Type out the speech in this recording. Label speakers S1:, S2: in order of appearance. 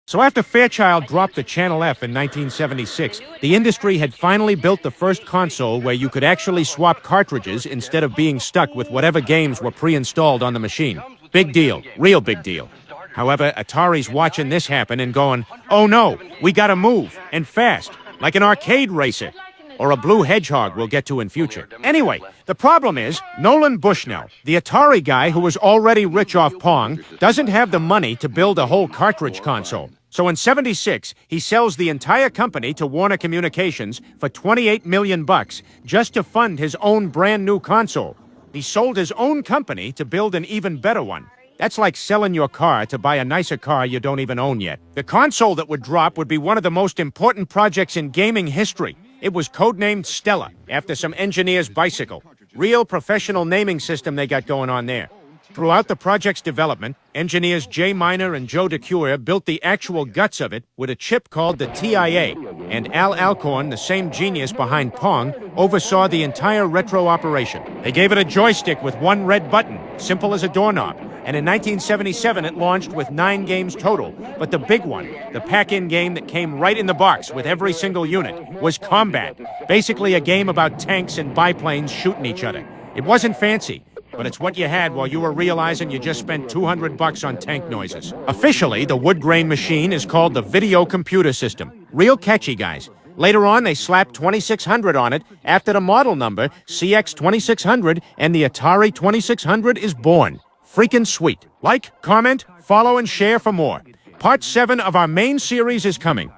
S1: So after Fairchild dropped the Channel F in 1976, the industry had finally built the first console where you could actually swap cartridges instead of being stuck with whatever games were pre-installed on the machine. Big deal. Real big deal. However, Atari's watching this happen and going, oh no, we gotta move, and fast, like an arcade racer. Or a blue hedgehog we'll get to in future. Anyway, the problem is, Nolan Bushnell, the Atari guy who was already rich off Pong, doesn't have the money to build a whole cartridge console. So in '76, he sells the entire company to Warner Communications for $28 million just to fund his own brand new console. He sold his own company to build an even better one. That's like selling your car to buy a nicer car you don't even own yet. The console that would drop would be one of the most important projects in gaming history. It was codenamed Stella, after some engineer's bicycle. Real professional naming system they got going on there. Throughout the project's development, engineers Jay Miner and Joe DeCure built the actual guts of it with a chip called the TIA, and Al Alcorn, the same genius behind Pong, oversaw the entire retro operation. They gave it a joystick with one red button, simple as a doorknob, and in 1977 it launched with 9 games total. But the big one, the pack-in game that came right in the box with every single unit, was Combat, basically a game about tanks and biplanes shooting each other. It wasn't fancy, but it's what you had while you were realizing you just spent $200 on tank noises. Officially, the wood grain machine is called the Video Computer System. Real catchy, guys. Later on, they slapped 2600 on it after the model number, CX2600, and the Atari 2600 is born. Freaking sweet. Like, comment, follow, and share for more. Part 7 of our main series is coming.